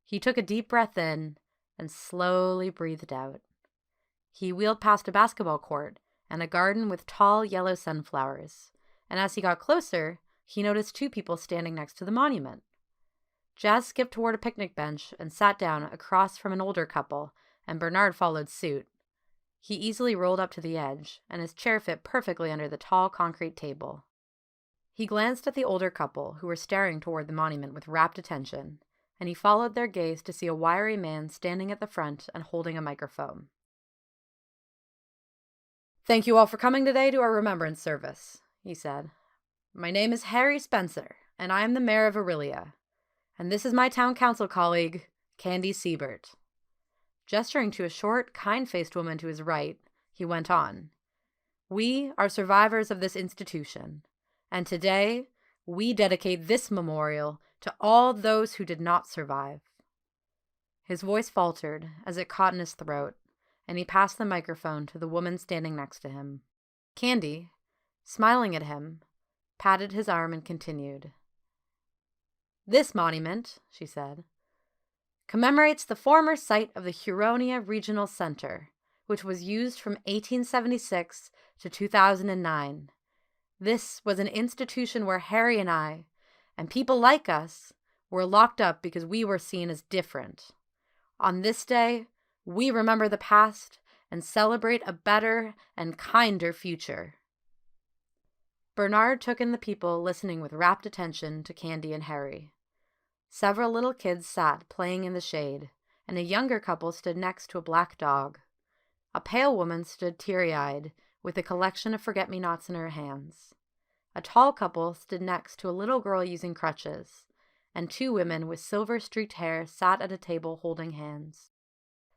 Speaker 1: He took a deep breath in and slowly breathed out. He wheeled past a basketball court and a garden with tall yellow sunflowers, and as he got closer, he noticed 2 people standing next to the monument. Jazz skipped toward a picnic bench and sat down across from an older couple, and Bernard followed suit. He easily rolled up to the edge, and his chair fit perfectly under the tall concrete table. He glanced at the older couple, who were staring toward the monument with rapt attention, and he followed their gaze to see a wiry man standing at the front and holding a microphone. "Thank you all for coming today to our remembrance service," he said. "My name is Harry Spencer, and I am the mayor of Aurelia. And this is my town council colleague, Candy Siebert." Gesturing to a short, kind-faced woman to his right, he went on. "We are survivors of this institution, and today we dedicate this memorial to all those who did not survive." His voice faltered as it caught in his throat, and he passed the microphone to the woman standing next to him. Candy, smiling at him, patted his arm and continued. "This monument," she said, "commemorates the former site of the Huronia Regional Center, which was used from 1876 to 2009. This was an institution where Harry and I, and people like us, were locked up because we were seen as different. On this day, we remember the past and celebrate a better and kinder future." Bernard took in the people listening with rapt attention to Candy and Harry. Several little kids sat playing in the shade, and a younger couple stood next to a black dog. A pale woman stood teary-eyed, with a collection of forget-me-nots in her hands. A tall couple stood next to a little girl using crutches, and 2 women with silver-streaked hair sat at a table holding hands.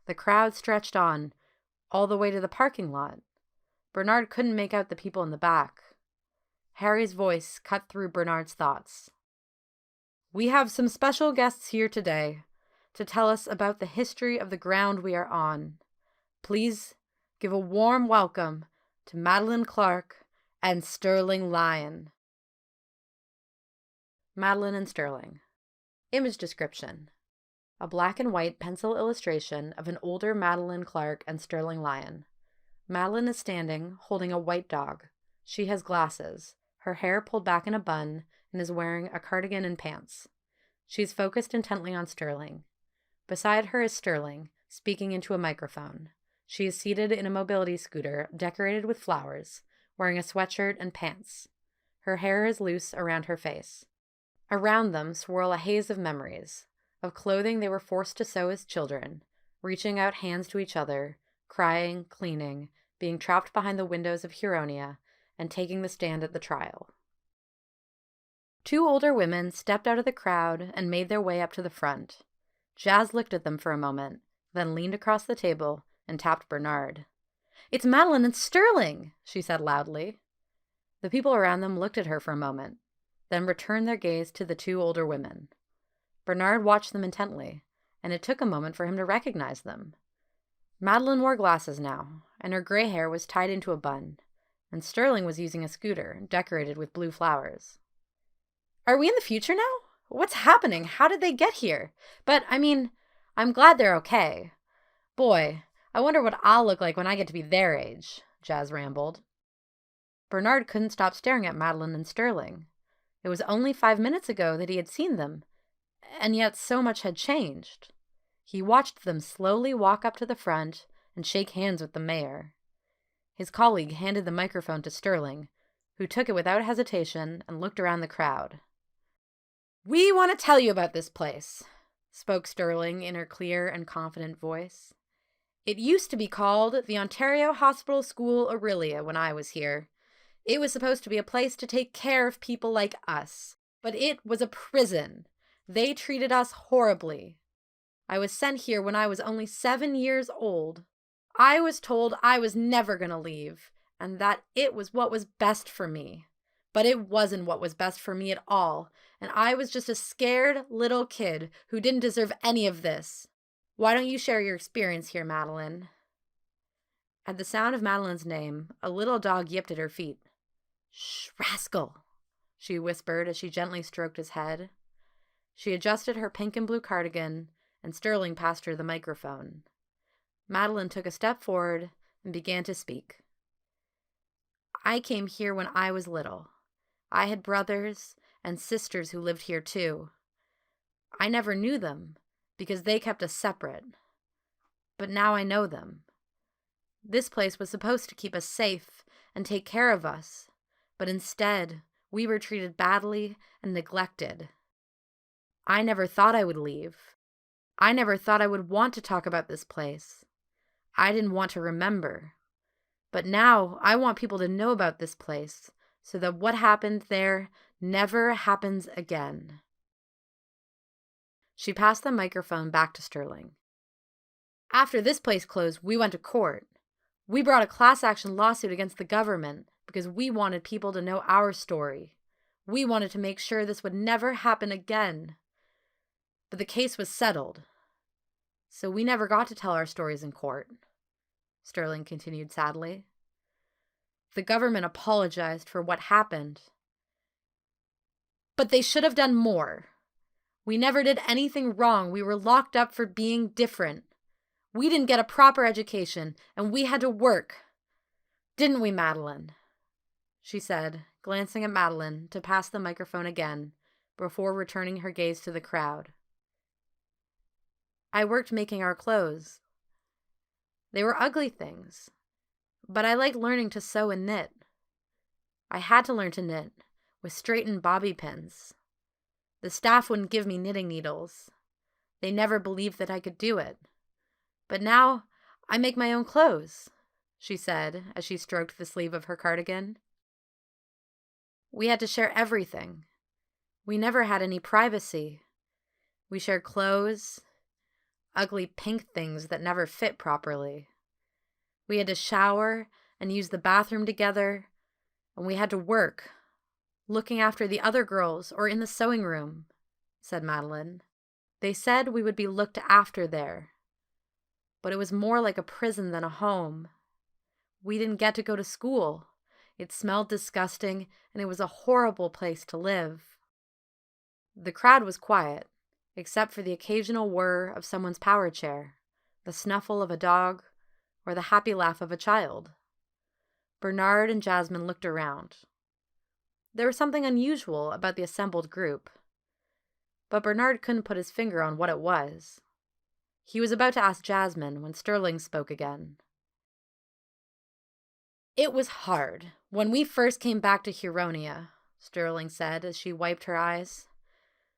Speaker 1: The crowd stretched on, all the way to the parking lot. Bernard couldn't make out the people in the back. Harry's voice cut through Bernard's thoughts. "We have some special guests here today to tell us about the history of the ground we are on. Please give a warm welcome to Madeline Clark and Sterling Lyon." Madeline and Sterling. Image description. A black and white pencil illustration of an older Madeline Clark and Sterling Lyon. Madeline is standing, holding a white dog. She has glasses, her hair pulled back in a bun, and is wearing a cardigan and pants. She's focused intently on Sterling. Beside her is Sterling, speaking into a microphone. She is seated in a mobility scooter decorated with flowers, wearing a sweatshirt and pants. Her hair is loose around her face. Around them swirl a haze of memories, of clothing they were forced to sew as children, reaching out hands to each other, crying, cleaning, being trapped behind the windows of Huronia, and taking the stand at the trial. 2 older women stepped out of the crowd and made their way up to the front. Jazz looked at them for a moment, then leaned across the table and tapped Bernard. "It's Madeline and Sterling," she said loudly. The people around them looked at her for a moment, then returned their gaze to the 2 older women. Bernard watched them intently, and it took a moment for him to recognize them. Madeline wore glasses now, and her gray hair was tied into a bun, and Sterling was using a scooter decorated with blue flowers. "Are we in the future now? What's happening? How did they get here? But, I'm glad they're okay. Boy, I wonder what I'll look like when I get to be their age," Jazz rambled. Bernard couldn't stop staring at Madeline and Sterling. It was only 5 minutes ago that he had seen them, and yet so much had changed. He watched them slowly walk up to the front and shake hands with the mayor. His colleague handed the microphone to Sterling, who took it without hesitation and looked around the crowd. "We want to tell you about this place," spoke Sterling in her clear and confident voice. "It used to be called the Ontario Hospital School Aurelia when I was here. It was supposed to be a place to take care of people like us, but it was a prison. They treated us horribly. I was sent here when I was only 7 years old. I was told I was never going to leave, and that it was what was best for me. But it wasn't what was best for me at all, and I was just a scared little kid who didn't deserve any of this. Why don't you share your experience here, Madeline?" At the sound of Madeline's name, a little dog yipped at her feet. "Shh, rascal," she whispered as she gently stroked his head. She adjusted her pink and blue cardigan, and Sterling passed her the microphone. Madeline took a step forward and began to speak. I came here when I was little. I had brothers and sisters who lived here too. I never knew them because they kept us separate. But now I know them. This place was supposed to keep us safe and take care of us, but instead, we were treated badly and neglected. I never thought I would leave. I never thought I would want to talk about this place. I didn't want to remember. But now I want people to know about this place so that what happened there never happens again. She passed the microphone back to Sterling. After this place closed, we went to court. We brought a class action lawsuit against the government because we wanted people to know our story. We wanted to make sure this would never happen again. But the case was settled. So we never got to tell our stories in court, Sterling continued sadly. The government apologized for what happened. But they should have done more. We never did anything wrong. We were locked up for being different. We didn't get a proper education, and we had to work. Didn't we, Madeline? She said, glancing at Madeline to pass the microphone again, before returning her gaze to the crowd. I worked making our clothes. They were ugly things, but I liked learning to sew and knit. I had to learn to knit with straightened bobby pins. The staff wouldn't give me knitting needles. They never believed that I could do it. But now I make my own clothes, she said as she stroked the sleeve of her cardigan. We had to share everything. We never had any privacy. We shared clothes, ugly pink things that never fit properly. We had to shower and use the bathroom together, and we had to work, looking after the other girls or in the sewing room, said Madeline. They said we would be looked after there, but it was more like a prison than a home. We didn't get to go to school. It smelled disgusting, and it was a horrible place to live. The crowd was quiet, except for the occasional whir of someone's power chair, the snuffle of a dog, or the happy laugh of a child. Bernard and Jasmine looked around. There was something unusual about the assembled group, but Bernard couldn't put his finger on what it was. He was about to ask Jasmine when Sterling spoke again. It was hard when we first came back to Huronia, Sterling said as she wiped her eyes.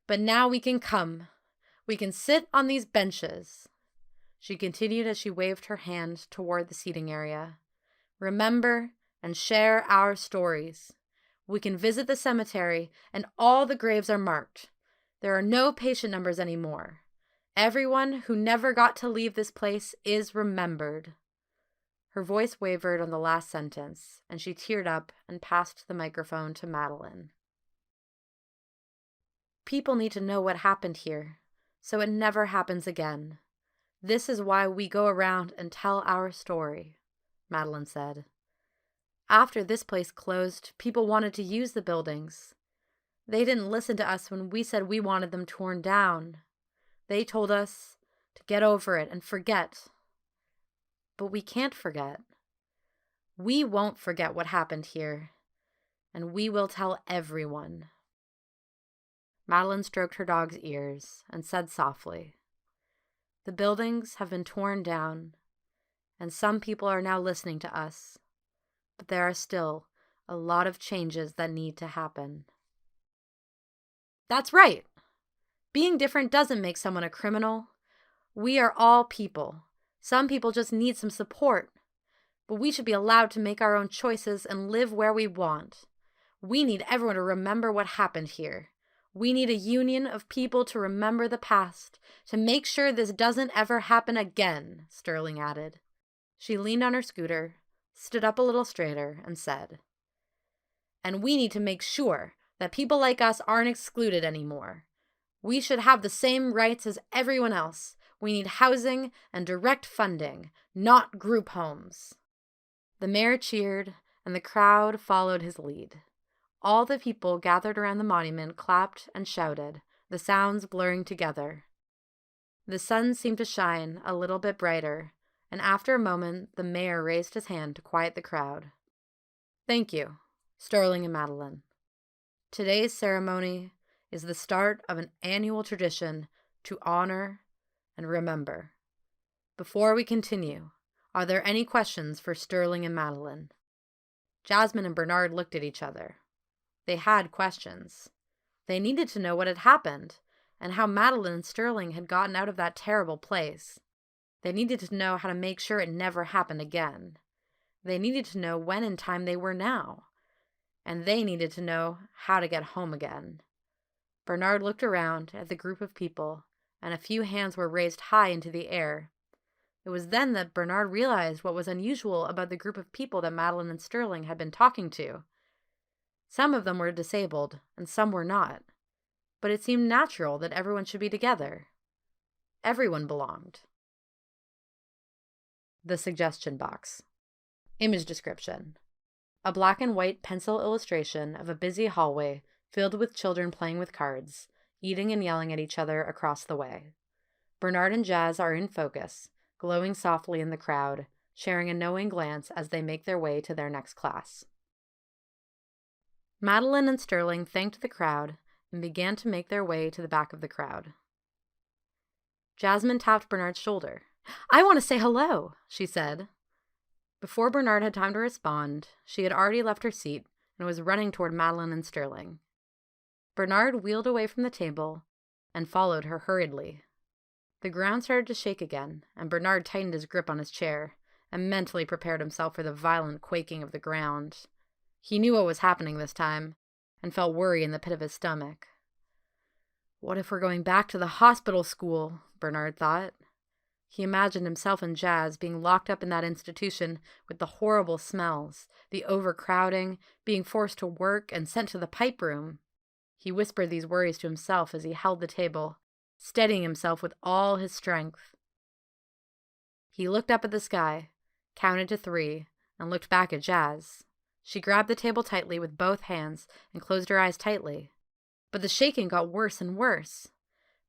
Speaker 1: But now we can come. We can sit on these benches. She continued as she waved her hand toward the seating area. Remember and share our stories. We can visit the cemetery, and all the graves are marked. There are no patient numbers anymore. Everyone who never got to leave this place is remembered. Her voice wavered on the last sentence, and she teared up and passed the microphone to Madeline. People need to know what happened here, so it never happens again. This is why we go around and tell our story, Madeline said. After this place closed, people wanted to use the buildings. They didn't listen to us when we said we wanted them torn down. They told us to get over it and forget. But we can't forget. We won't forget what happened here, and we will tell everyone. Madeline stroked her dog's ears and said softly, "The buildings have been torn down, and some people are now listening to us, but there are still a lot of changes that need to happen." That's right. Being different doesn't make someone a criminal. We are all people. Some people just need some support, but we should be allowed to make our own choices and live where we want. We need everyone to remember what happened here. We need a union of people to remember the past, to make sure this doesn't ever happen again, Sterling added. She leaned on her scooter, stood up a little straighter, and said, "And we need to make sure that people like us aren't excluded anymore. We should have the same rights as everyone else. We need housing and direct funding, not group homes." The mayor cheered, and the crowd followed his lead. All the people gathered around the monument clapped and shouted, the sounds blurring together. The sun seemed to shine a little bit brighter, and after a moment the mayor raised his hand to quiet the crowd. Thank you, Sterling and Madeline. Today's ceremony is the start of an annual tradition to honor and remember. Before we continue, are there any questions for Sterling and Madeline? Jasmine and Bernard looked at each other. They had questions. They needed to know what had happened and how Madeline and Sterling had gotten out of that terrible place. They needed to know how to make sure it never happened again. They needed to know when in time they were now. And they needed to know how to get home again. Bernard looked around at the group of people, and a few hands were raised high into the air. It was then that Bernard realized what was unusual about the group of people that Madeline and Sterling had been talking to. Some of them were disabled, and some were not. But it seemed natural that everyone should be together. Everyone belonged. The suggestion box. Image description. A black and white pencil illustration of a busy hallway filled with children playing with cards, eating and yelling at each other across the way. Bernard and Jazz are in focus, glowing softly in the crowd, sharing a knowing glance as they make their way to their next class. Madeline and Sterling thanked the crowd and began to make their way to the back of the crowd. Jasmine tapped Bernard's shoulder. "I want to say hello," she said. Before Bernard had time to respond, she had already left her seat and was running toward Madeline and Sterling. Bernard wheeled away from the table and followed her hurriedly. The ground started to shake again, and Bernard tightened his grip on his chair and mentally prepared himself for the violent quaking of the ground. He knew what was happening this time and felt worry in the pit of his stomach. What if we're going back to the hospital school? Bernard thought. He imagined himself and Jazz being locked up in that institution with the horrible smells, the overcrowding, being forced to work and sent to the pipe room. He whispered these worries to himself as he held the table, steadying himself with all his strength. He looked up at the sky, counted to 3, and looked back at Jazz. She grabbed the table tightly with both hands and closed her eyes tightly. But the shaking got worse and worse.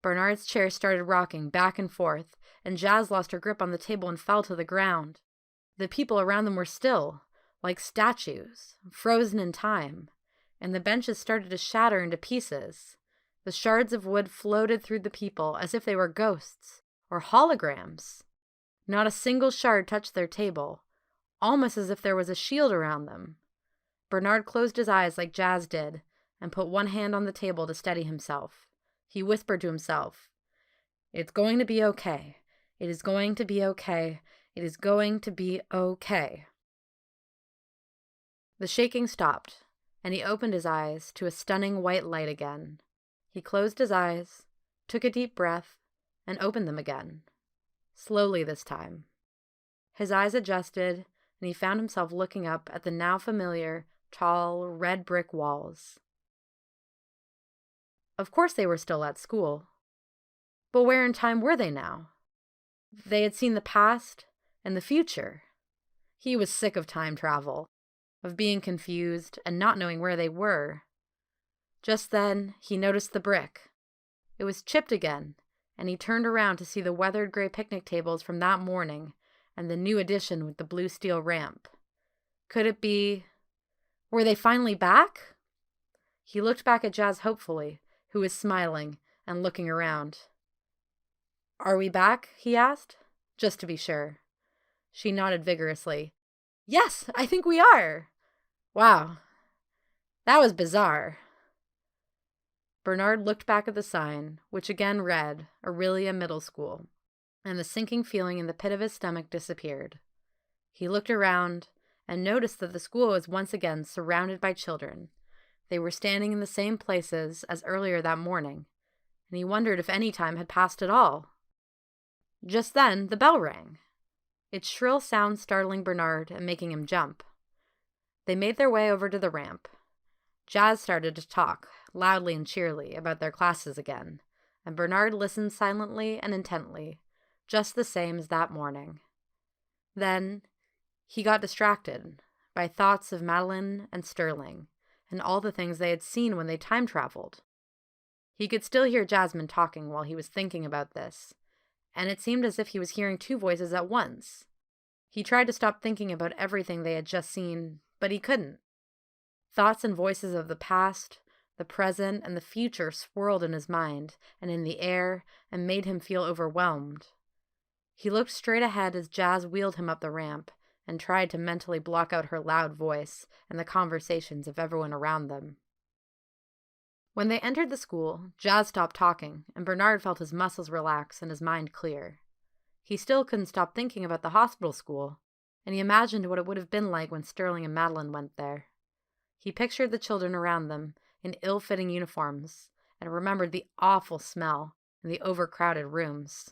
Speaker 1: Bernard's chair started rocking back and forth, and Jazz lost her grip on the table and fell to the ground. The people around them were still, like statues, frozen in time, and the benches started to shatter into pieces. The shards of wood floated through the people as if they were ghosts or holograms. Not a single shard touched their table, almost as if there was a shield around them. Bernard closed his eyes like Jazz did and put one hand on the table to steady himself. He whispered to himself, "It's going to be okay. It is going to be okay. It is going to be okay." The shaking stopped, and he opened his eyes to a stunning white light again. He closed his eyes, took a deep breath, and opened them again. Slowly this time. His eyes adjusted, and he found himself looking up at the now familiar, tall, red brick walls. Of course they were still at school. But where in time were they now? They had seen the past and the future. He was sick of time travel, of being confused and not knowing where they were. Just then, he noticed the brick. It was chipped again, and he turned around to see the weathered gray picnic tables from that morning and the new addition with the blue steel ramp. Could it be... Were they finally back? He looked back at Jazz hopefully, who was smiling and looking around. "Are we back?" he asked, just to be sure. She nodded vigorously. "Yes, I think we are." "Wow, that was bizarre." Bernard looked back at the sign, which again read, Aurelia Middle School, and the sinking feeling in the pit of his stomach disappeared. He looked around and noticed that the school was once again surrounded by children. They were standing in the same places as earlier that morning, and he wondered if any time had passed at all. Just then, the bell rang, its shrill sound startling Bernard and making him jump. They made their way over to the ramp. Jazz started to talk, loudly and cheerily, about their classes again, and Bernard listened silently and intently, just the same as that morning. Then, he got distracted by thoughts of Madeline and Sterling, and all the things they had seen when they time traveled. He could still hear Jasmine talking while he was thinking about this, and it seemed as if he was hearing 2 voices at once. He tried to stop thinking about everything they had just seen, but he couldn't. Thoughts and voices of the past, the present, and the future swirled in his mind and in the air and made him feel overwhelmed. He looked straight ahead as Jazz wheeled him up the ramp and tried to mentally block out her loud voice and the conversations of everyone around them. When they entered the school, Jazz stopped talking, and Bernard felt his muscles relax and his mind clear. He still couldn't stop thinking about the hospital school, and he imagined what it would have been like when Sterling and Madeline went there. He pictured the children around them in ill-fitting uniforms and remembered the awful smell and the overcrowded rooms.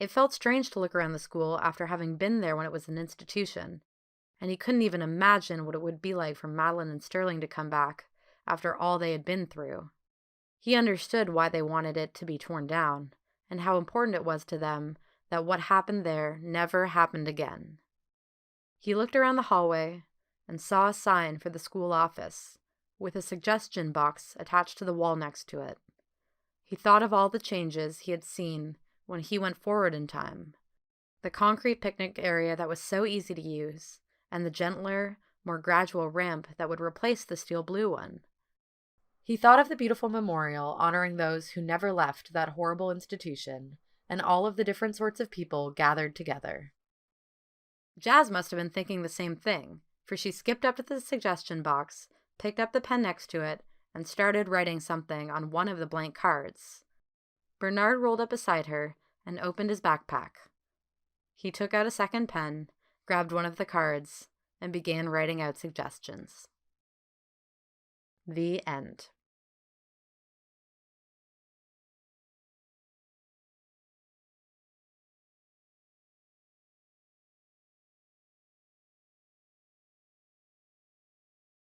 Speaker 1: It felt strange to look around the school after having been there when it was an institution, and he couldn't even imagine what it would be like for Madeline and Sterling to come back after all they had been through. He understood why they wanted it to be torn down, and how important it was to them that what happened there never happened again. He looked around the hallway and saw a sign for the school office, with a suggestion box attached to the wall next to it. He thought of all the changes he had seen when he went forward in time. The concrete picnic area that was so easy to use, and the gentler, more gradual ramp that would replace the steel blue one. He thought of the beautiful memorial honoring those who never left that horrible institution, and all of the different sorts of people gathered together. Jazz must have been thinking the same thing, for she skipped up to the suggestion box, picked up the pen next to it, and started writing something on one of the blank cards. Bernard rolled up beside her and opened his backpack. He took out a second pen, grabbed one of the cards, and began writing out suggestions. The end.